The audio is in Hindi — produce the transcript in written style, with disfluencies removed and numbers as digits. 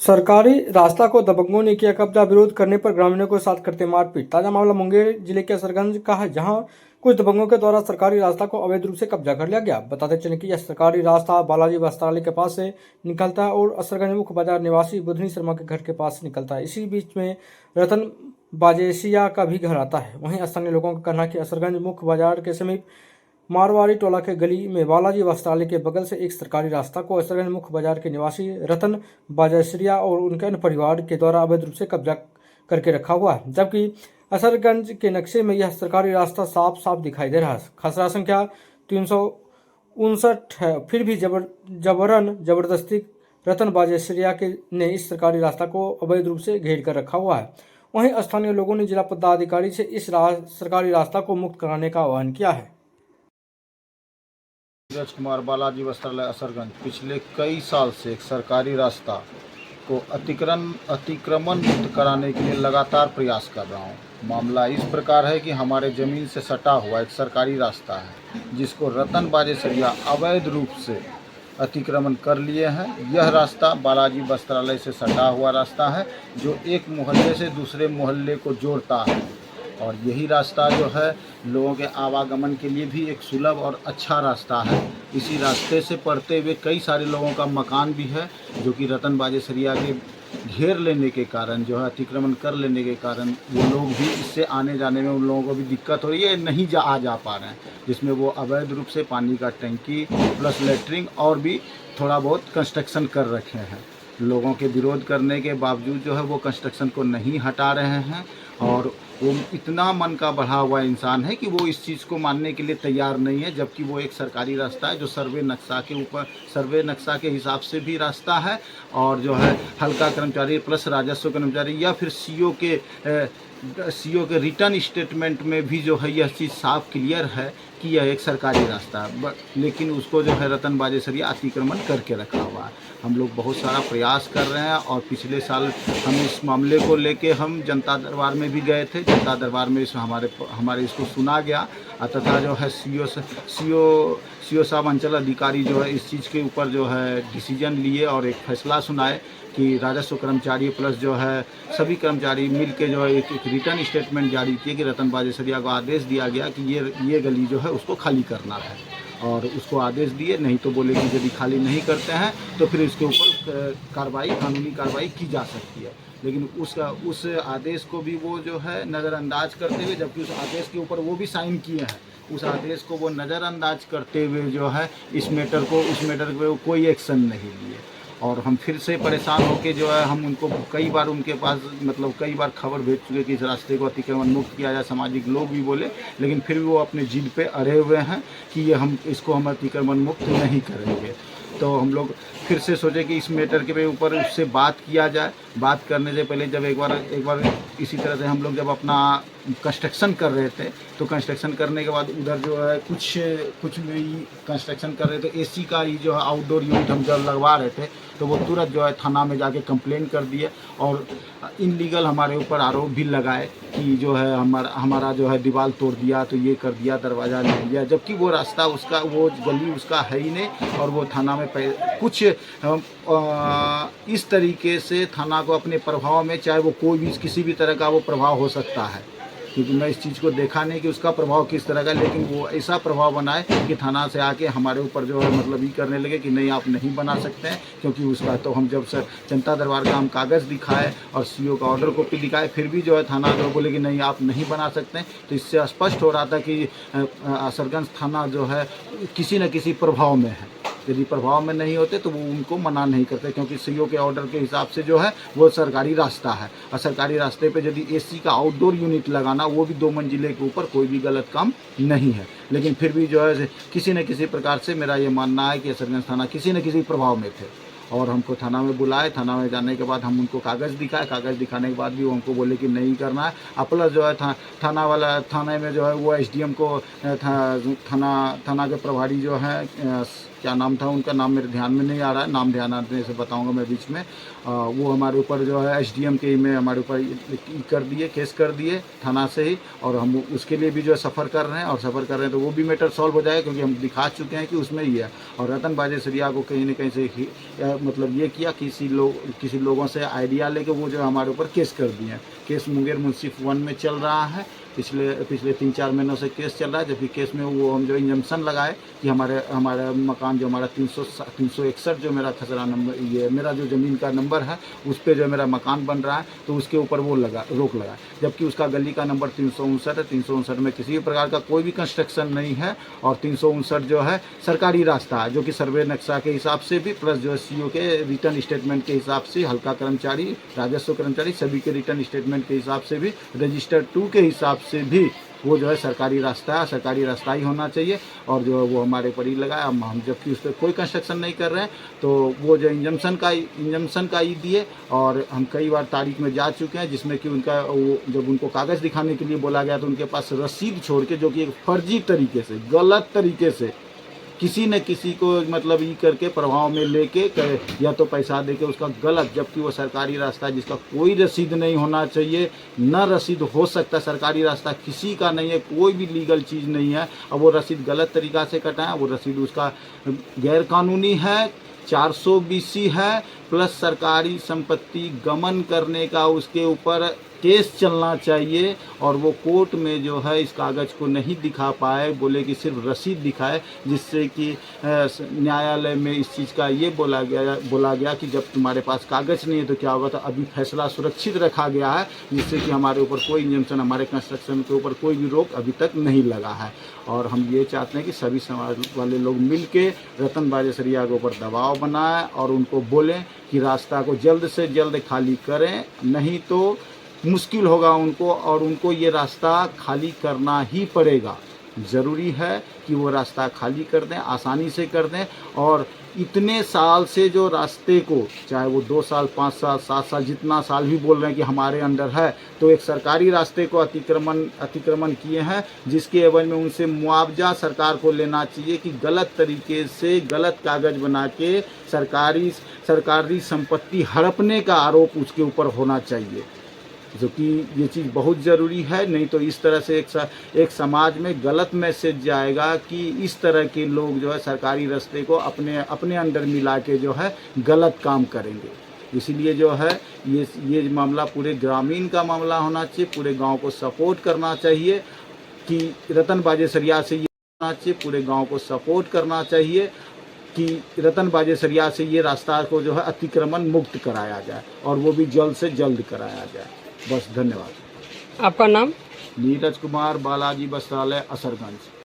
सरकारी रास्ता को दबंगों ने किया कब्जा। विरोध करने पर ग्रामीणों के साथ करते मारपीट। ताजा मामला मुंगेर जिले के असरगंज का है, जहां कुछ दबंगों के द्वारा सरकारी रास्ता को अवैध रूप से कब्जा कर लिया गया। बताते चले कि यह सरकारी रास्ता बालाजी वस्त्रालय के पास से निकलता है और असरगंज मुख्य बाजार निवासी बुधनी शर्मा के घर के पास से निकलता है। इसी बीच में रतन बाजेसिया का भी घर आता है। वहीं स्थानीय लोगों का कहना है कि असरगंज मुख्य बाजार के समीप मारवाड़ी टोला के गली में बालाजी वस्त्रालय के बगल से एक सरकारी रास्ता को असरगंज मुख्य बाजार के निवासी रतन बाजरिया और उनके अन्य परिवार के द्वारा अवैध रूप से कब्जा करके रखा हुआ है, जबकि असरगंज के नक्शे में यह सरकारी रास्ता साफ साफ दिखाई दे रहा है। खसरा संख्या 359 है। फिर भी जबरन जबरदस्ती रतन बाजरिया के ने इस सरकारी रास्ता को अवैध रूप से घेर कर रखा हुआ है। वहीं स्थानीय लोगों ने जिला पदाधिकारी से इस सरकारी रास्ता को मुक्त कराने का आह्वान किया है। नीरज कुमार, बालाजी वस्त्रालय, असरगंज। पिछले कई साल से एक सरकारी रास्ता को अतिक्रमण मुक्त कराने के लिए लगातार प्रयास कर रहा हूँ। मामला इस प्रकार है कि हमारे ज़मीन से सटा हुआ एक सरकारी रास्ता है, जिसको रतन बाजेसरिया अवैध रूप से अतिक्रमण कर लिए हैं। यह रास्ता बालाजी वस्त्रालय से सटा हुआ रास्ता है, जो एक मोहल्ले से दूसरे मोहल्ले को जोड़ता है, और यही रास्ता जो है लोगों के आवागमन के लिए भी एक सुलभ और अच्छा रास्ता है। इसी रास्ते से पड़ते हुए कई सारे लोगों का मकान भी है, जो कि रतन बाजेसरिया के घेर लेने के कारण, जो है अतिक्रमण कर लेने के कारण, वो लोग भी इससे आने जाने में उन लोगों को भी दिक्कत हो रही है, नहीं आ जा पा रहे हैं, जिसमें वो अवैध रूप से पानी का टंकी प्लस लेटरिन और भी थोड़ा बहुत कंस्ट्रक्शन कर रखे हैं। लोगों के विरोध करने के बावजूद जो है वो कंस्ट्रक्शन को नहीं हटा रहे हैं, और वो इतना मन का बढ़ा हुआ इंसान है कि वो इस चीज़ को मानने के लिए तैयार नहीं है, जबकि वो एक सरकारी रास्ता है जो सर्वे नक्शा के हिसाब से भी रास्ता है, और जो है हल्का कर्मचारी प्लस राजस्व कर्मचारी या फिर सीओ के रिटर्न स्टेटमेंट में भी जो है यह चीज़ साफ क्लियर है कि यह एक सरकारी रास्ता है, लेकिन उसको जो है रतन बाजेसरिया अतिक्रमण करके रखा हुआ है। हम लोग बहुत सारा प्रयास कर रहे हैं, और पिछले साल हम इस मामले को लेके हम जनता दरबार में भी गए थे। जनता दरबार में हमारे इसको सुना गया, तथा जो है सीओ साहब, अंचल अधिकारी जो है इस चीज़ के ऊपर जो है डिसीजन लिए और एक फैसला सुनाए कि राजस्व कर्मचारी प्लस जो है सभी कर्मचारी मिल के जो है एक रिटर्न स्टेटमेंट जारी किए कि रतन बाजेसरिया को आदेश दिया गया कि ये गली जो है उसको खाली करना है, और उसको आदेश दिए। नहीं तो बोले कि यदि खाली नहीं करते हैं तो फिर इसके ऊपर कानूनी कार्रवाई की जा सकती है। लेकिन उस आदेश को भी वो जो है नज़रअंदाज करते हुए, जबकि उस आदेश के ऊपर वो भी साइन किए हैं, उस आदेश को वो नज़रअंदाज करते हुए जो है उस मैटर पे कोई एक्शन नहीं लिए। और हम फिर से परेशान होकर जो है हम उनको कई बार उनके पास कई बार खबर भेज चुके कि इस रास्ते को अतिक्रमण मुक्त किया जाए। सामाजिक लोग भी बोले, लेकिन फिर भी वो अपने जिद पे अड़े हुए हैं कि हम अतिक्रमण मुक्त नहीं करेंगे। तो हम लोग फिर से सोचे कि इस मैटर के ऊपर उससे बात किया जाए। बात करने से पहले जब एक बार इसी तरह से हम लोग जब अपना कंस्ट्रक्शन कर रहे थे, तो कंस्ट्रक्शन करने के बाद उधर जो है कुछ में कंस्ट्रक्शन कर रहे थे, एसी का ही जो है आउटडोर यूनिट हम जब लगवा रहे थे, तो वो तुरंत जो है थाना में जाके कंप्लेन कर दिए और इनलीगल हमारे ऊपर आरोप भी लगाए कि जो है हमारा जो है दीवार तोड़ दिया, तो ये कर दिया, दरवाज़ा ले लिया, जबकि वो रास्ता वो गली उसका है ही नहीं। और वो थाना में कुछ इस तरीके से थाना को अपने प्रभाव में, चाहे वो कोई भी किसी भी तरह का वो प्रभाव हो सकता है, क्योंकि मैं इस चीज़ को देखा नहीं कि उसका प्रभाव किस तरह का, लेकिन वो ऐसा प्रभाव बनाए कि थाना से आके हमारे ऊपर जो है ये करने लगे कि नहीं आप नहीं बना सकते हैं, क्योंकि उसका तो हम जब से जनता दरबार का हम कागज़ दिखाए और सीओ का ऑर्डर कॉपी दिखाए, फिर भी जो है थाना जो बोले कि नहीं आप नहीं बना सकते हैं। तो इससे स्पष्ट हो रहा था कि असरगंज थाना जो है किसी न किसी प्रभाव में है। यदि प्रभाव में नहीं होते तो वो उनको मना नहीं करते, क्योंकि सीओ के ऑर्डर के हिसाब से जो है वो सरकारी रास्ता है, और सरकारी रास्ते पे यदि एसी का आउटडोर यूनिट लगाना, वो भी 2 मंजिले के ऊपर, कोई भी गलत काम नहीं है। लेकिन फिर भी जो है किसी न किसी प्रकार से मेरा ये मानना है कि असरगंज थाना किसी न किसी प्रभाव में थे, और हमको थाना में बुलाए। थाना में जाने के बाद हम उनको कागज़ दिखाए, कागज़ दिखाने के बाद भी वो हमको बोले कि नहीं करना है। प्लस जो है थाने में जो है वो एसडीएम को थाना के प्रभारी जो है क्या नाम था उनका, नाम मेरे ध्यान में नहीं आ रहा है, नाम ध्यान आने से बताऊंगा मैं बीच में। वो हमारे ऊपर जो है SDM के में हमारे ऊपर कर दिए, केस कर दिए थाना से ही, और हम उसके लिए भी जो है सफ़र कर रहे हैं, और सफ़र कर रहे हैं तो वो भी मैटर सॉल्व हो जाएगा, क्योंकि हम दिखा चुके हैं कि उसमें ही है। और रतन बाजेसरिया को कहीं न कहीं से मतलब ये किया, किसी लोगों से आइडिया लेके वो जो हमारे ऊपर केस कर दिए हैं। केस मुंगेर मुंसिफ 1 में चल रहा है, पिछले 3-4 महीनों से केस चल रहा है। जबकि केस में वो हम जो इंजम्पशन लगाए कि हमारा मकान जो हमारा 361 जो मेरा खसरा नंबर, ये मेरा जो ज़मीन का नंबर है, उस पर जो मेरा मकान बन रहा है, तो उसके ऊपर वो रोक लगा। जबकि उसका गली का नंबर 359 है। 359 में किसी भी प्रकार का कोई भी कंस्ट्रक्शन नहीं है, और 359 जो है सरकारी रास्ता है, जो कि सर्वे नक्शा के हिसाब से भी, प्लस जो है CO के रिटर्न स्टेटमेंट के हिसाब से, हल्का कर्मचारी, राजस्व कर्मचारी सभी के रिटर्न स्टेटमेंट के हिसाब से भी, रजिस्टर 2 के हिसाब से भी वो जो है सरकारी रास्ता है, सरकारी रास्ता ही होना चाहिए। और जो है वो हमारे ऊपर ही लगाया, हम जबकि उस पर कोई कंस्ट्रक्शन नहीं कर रहे हैं, तो वो जो इंजम्पशन का ही दिए। और हम कई बार तारीख में जा चुके हैं, जिसमें कि उनका वो जब उनको कागज़ दिखाने के लिए बोला गया, तो उनके पास रसीद छोड़ के, जो कि एक फर्जी तरीके से, गलत तरीके से किसी न किसी को मतलब ये करके प्रभाव में लेके या तो पैसा दे के उसका गलत, जबकि वो सरकारी रास्ता है जिसका कोई रसीद नहीं होना चाहिए, न रसीद हो सकता। सरकारी रास्ता किसी का नहीं है, कोई भी लीगल चीज़ नहीं है। और वो रसीद गलत तरीक़ा से कटाएं, वो रसीद उसका गैर कानूनी है, 420 है, प्लस सरकारी संपत्ति गमन करने का उसके ऊपर केस चलना चाहिए। और वो कोर्ट में जो है इस कागज़ को नहीं दिखा पाए, बोले कि सिर्फ रसीद दिखाए, जिससे कि न्यायालय में इस चीज़ का ये बोला गया कि जब तुम्हारे पास कागज़ नहीं है तो क्या होगा। तो अभी फैसला सुरक्षित रखा गया है, जिससे कि हमारे ऊपर कोई इंजम्पशन, हमारे कंस्ट्रक्शन के ऊपर कोई भी रोक अभी तक नहीं लगा है। और हम ये चाहते हैं कि सभी समाज वाले लोग मिल के रतन बाजेसरिया के ऊपर दबाव बनाएं और उनको बोलें कि रास्ता को जल्द से जल्द खाली करें, नहीं तो मुश्किल होगा उनको, और उनको ये रास्ता खाली करना ही पड़ेगा। ज़रूरी है कि वो रास्ता खाली कर दें, आसानी से कर दें। और इतने साल से जो रास्ते को, चाहे वो 2 साल, 5 साल, 7 साल, जितना साल भी बोल रहे हैं कि हमारे अंडर है, तो एक सरकारी रास्ते को अतिक्रमण किए हैं, जिसके एवज में उनसे मुआवजा सरकार को लेना चाहिए कि गलत तरीके से गलत कागज़ बना के सरकारी संपत्ति हड़पने का आरोप उसके ऊपर होना चाहिए, जो कि ये चीज़ बहुत ज़रूरी है। नहीं तो इस तरह से एक समाज में गलत मैसेज जाएगा कि इस तरह के लोग जो है सरकारी रास्ते को अपने अंडर मिला के जो है गलत काम करेंगे। इसीलिए जो है ये मामला पूरे ग्रामीण का मामला होना चाहिए, पूरे गांव को सपोर्ट करना चाहिए कि रतन बाजेसरिया से ये होना चाहिए, पूरे गांव को सपोर्ट करना चाहिए कि रतन बाजेसरिया से ये रास्ता को जो है अतिक्रमण मुक्त कराया जाए, और वो भी जल्द से जल्द कराया जाए। बस, धन्यवाद। आपका नाम? नीरज कुमार, बालाजी वस्त्रालय, असरगंज।